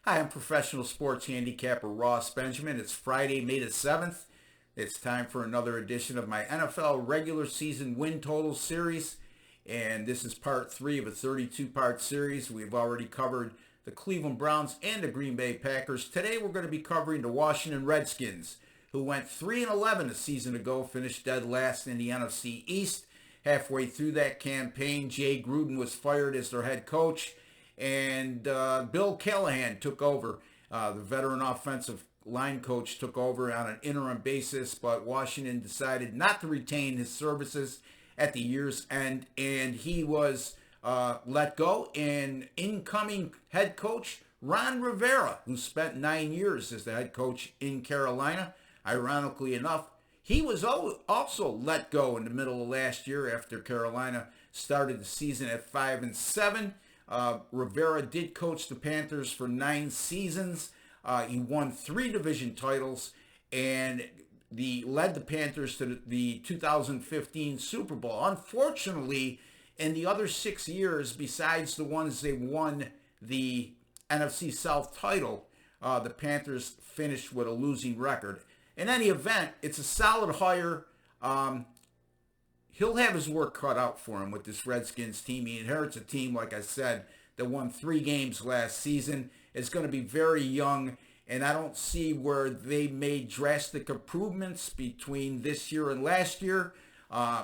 Hi, I'm professional sports handicapper Ross Benjamin. It's Friday, May the 7th. It's time for another edition of my NFL regular season win total series. And this is part 3 of a 32-part series. We've already covered the Cleveland Browns and the Green Bay Packers. Today we're going to be covering the Washington Redskins, who went 3-11 a season ago, finished dead last in the NFC East. Halfway through that campaign, Jay Gruden was fired as their head coach, and Bill Callahan took over. The veteran offensive line coach took over on an interim basis, but Washington decided not to retain his services at the year's end, and he was let go. And incoming head coach Ron Rivera, who spent 9 years as the head coach in Carolina, ironically enough, he was also let go in the middle of last year after Carolina started the season at 5-7. Rivera did coach the Panthers for 9 seasons. He won 3 division titles and led the Panthers to the 2015 Super Bowl. Unfortunately, in the other 6 years, besides the ones they won the NFC South title, the Panthers finished with a losing record. In any event, it's a solid hire. He'll have his work cut out for him with this Redskins team. He inherits a team, like I said, that won 3 games last season. It's going to be very young, and I don't see where they made drastic improvements between this year and last year.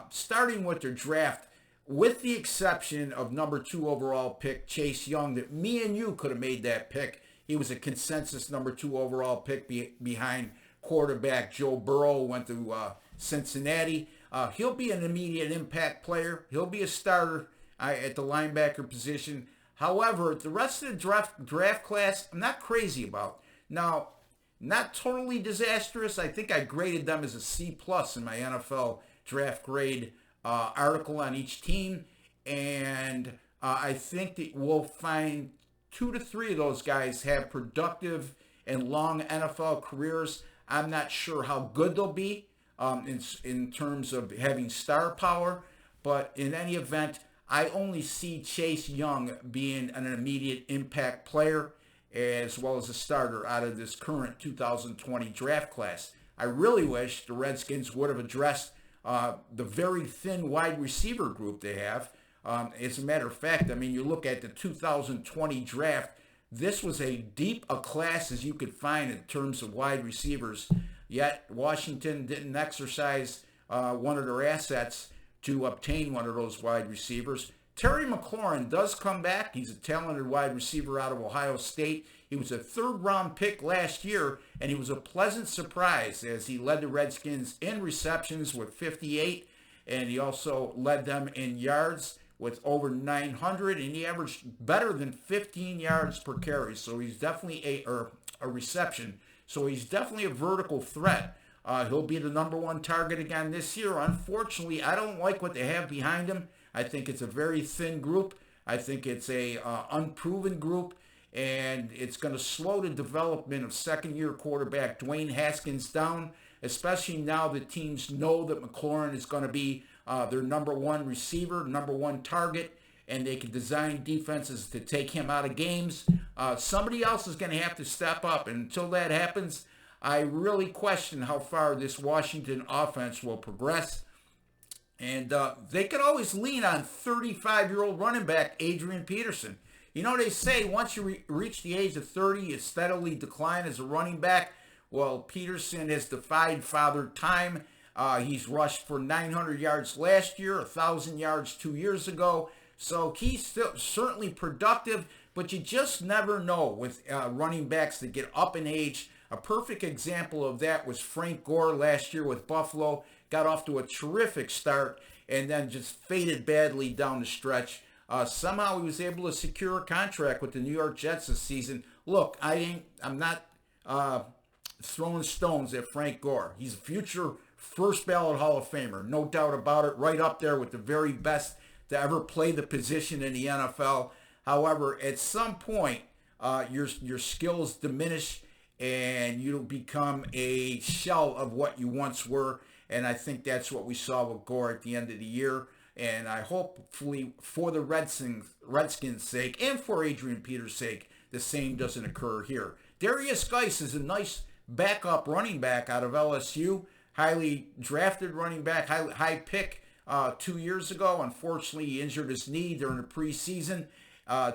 Starting with their draft, with the exception of number 2 overall pick, Chase Young, that me and you could have made that pick. He was a consensus number 2 overall pick behind quarterback Joe Burrow, went to Cincinnati. He'll be an immediate impact player. He'll be a starter at the linebacker position. However, the rest of the draft class, I'm not crazy about. Now, not totally disastrous. I think I graded them as a C+ in my NFL draft grade article on each team. And I think that we'll find 2 to 3 of those guys have productive and long NFL careers. I'm not sure how good they'll be in terms of having star power, but in any event, I only see Chase Young being an immediate impact player as well as a starter out of this current 2020 draft class. I really wish the Redskins would have addressed the very thin wide receiver group they have. As a matter of fact, I mean, you look at the 2020 draft, this was as deep a class as you could find in terms of wide receivers, yet Washington didn't exercise one of their assets to obtain one of those wide receivers. Terry Maclaurin does come back. He's a talented wide receiver out of Ohio State. He was a 3rd-round pick last year, and he was a pleasant surprise as he led the Redskins in receptions with 58, and he also led them in yards with over 900, and he averaged better than 15 yards per carry. So he's definitely a reception. So he's definitely a vertical threat. He'll be the number 1 target again this year. Unfortunately, I don't like what they have behind him. I think it's a very thin group. I think it's a unproven group, and it's going to slow the development of second-year quarterback Dwayne Haskins down, especially now that teams know that Maclaurin is going to be their number 1 receiver, number 1 target, and they can design defenses to take him out of games. Somebody else is going to have to step up, and until that happens, I really question how far this Washington offense will progress. And they could always lean on 35-year-old running back Adrian Peterson. You know, they say once you reach the age of 30, you steadily decline as a running back. Well, Peterson has defied father time. He's rushed for 900 yards last year, 1,000 yards 2 years ago. So he's still certainly productive, but you just never know with running backs that get up in age. A perfect example of that was Frank Gore last year with Buffalo. Got off to a terrific start and then just faded badly down the stretch. Somehow he was able to secure a contract with the New York Jets this season. Look, I'm not throwing stones at Frank Gore. He's a future first ballot Hall of Famer, no doubt about it, right up there with the very best to ever play the position in the NFL. However, at some point, your skills diminish and you become a shell of what you once were. And I think that's what we saw with Gore at the end of the year. And I hopefully for the Redskins' sake and for Adrian Peter's sake the same doesn't occur here. Darius Geis is a nice backup running back out of LSU, highly drafted running back, high pick 2 years ago. Unfortunately, he injured his knee during the preseason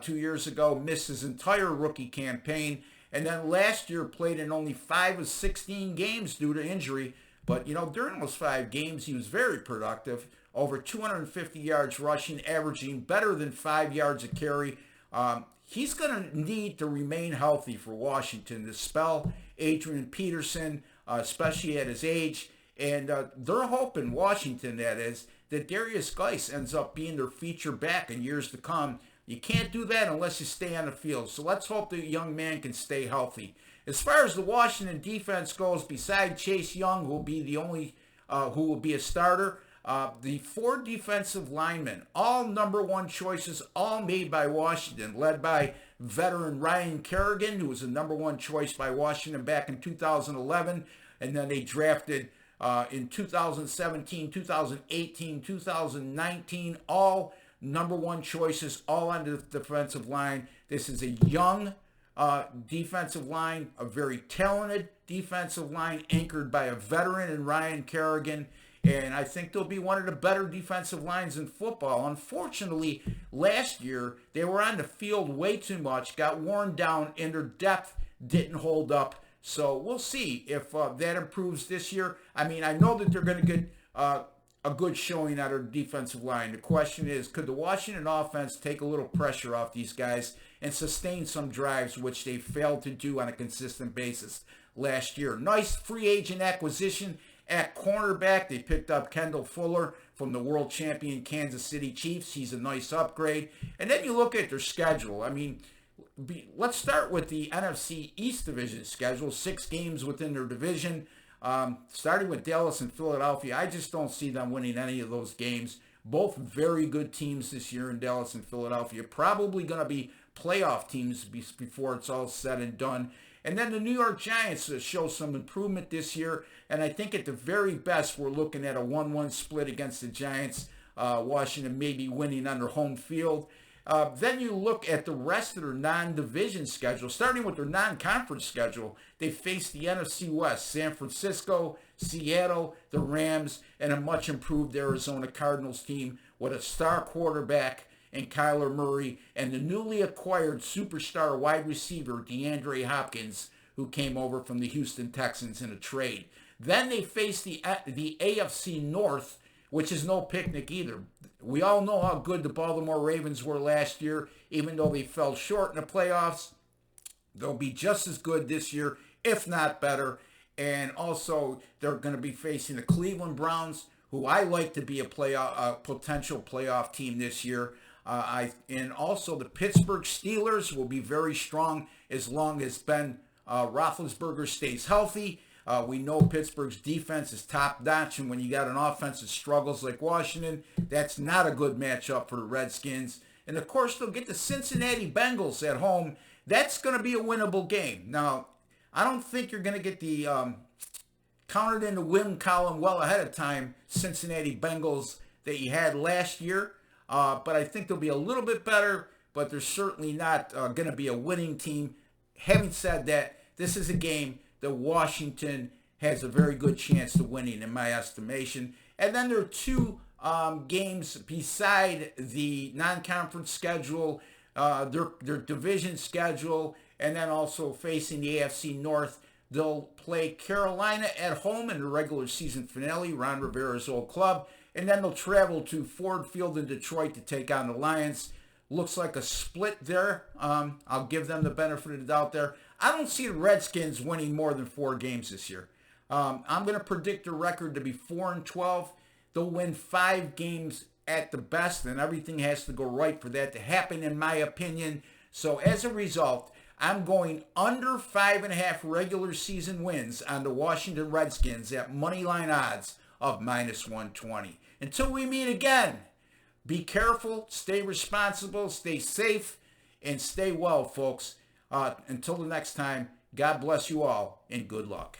2 years ago, missed his entire rookie campaign, and then last year played in only 5 of 16 games due to injury. But, during those 5 games, he was very productive, over 250 yards rushing, averaging better than 5 yards a carry. He's going to need to remain healthy for Washington to spell Adrian Peterson, especially at his age. And they're hoping, Washington that is, that Darius Geis ends up being their feature back in years to come. You can't do that unless you stay on the field. So let's hope the young man can stay healthy. As far as the Washington defense goes, beside Chase Young, who will be the only who will be a starter, the 4 defensive linemen, all number 1 choices, all made by Washington, led by veteran Ryan Kerrigan, who was a number 1 choice by Washington back in 2011, and then they drafted in 2017, 2018, 2019, all number 1 choices, all on the defensive line. This is a young defensive line, a very talented defensive line anchored by a veteran in Ryan Kerrigan. And I think they'll be one of the better defensive lines in football. Unfortunately, last year, they were on the field way too much, got worn down, and their depth didn't hold up. So we'll see if that improves this year. I mean, I know that they're going to get a good showing out of the defensive line. The question is, could the Washington offense take a little pressure off these guys and sustain some drives, which they failed to do on a consistent basis last year? Nice free agent acquisition at cornerback. They picked up Kendall Fuller from the world champion Kansas City Chiefs. He's a nice upgrade. And then you look at their schedule. I mean, let's start with the NFC East Division schedule. 6 games within their division. Starting with Dallas and Philadelphia, I just don't see them winning any of those games. Both very good teams this year in Dallas and Philadelphia. Probably going to be playoff teams before it's all said and done. And then the New York Giants show some improvement this year. And I think at the very best, we're looking at a 1-1 split against the Giants. Washington maybe winning on their home field. Then you look at the rest of their non-division schedule, starting with their non-conference schedule. They face the NFC West, San Francisco, Seattle, the Rams, and a much improved Arizona Cardinals team with a star quarterback in Kyler Murray and the newly acquired superstar wide receiver DeAndre Hopkins, who came over from the Houston Texans in a trade. Then they face the AFC North, which is no picnic either. We all know how good the Baltimore Ravens were last year, even though they fell short in the playoffs. They'll be just as good this year, if not better. And also, they're going to be facing the Cleveland Browns, who I like to be a potential playoff team this year. And also, the Pittsburgh Steelers will be very strong as long as Ben Roethlisberger stays healthy. We know Pittsburgh's defense is top-notch, and when you got an offense that struggles like Washington, that's not a good matchup for the Redskins. And, of course, they'll get the Cincinnati Bengals at home. That's going to be a winnable game. Now, I don't think you're going to get the counted in the win column well ahead of time Cincinnati Bengals that you had last year, but I think they'll be a little bit better, but they're certainly not going to be a winning team. Having said that, this is a game that Washington has a very good chance of winning, in my estimation. And then there are 2 games beside the non-conference schedule, their division schedule, and then also facing the AFC North. They'll play Carolina at home in the regular season finale, Ron Rivera's old club, and then they'll travel to Ford Field in Detroit to take on the Lions. Looks like a split there. I'll give them the benefit of the doubt there. I don't see the Redskins winning more than 4 games this year. I'm going to predict the record to be 4-12. They'll win 5 games at the best, and everything has to go right for that to happen, in my opinion. So as a result, I'm going under 5.5 regular season wins on the Washington Redskins at moneyline odds of -120. Until we meet again, be careful, stay responsible, stay safe, and stay well, folks. Until the next time, God bless you all, and good luck.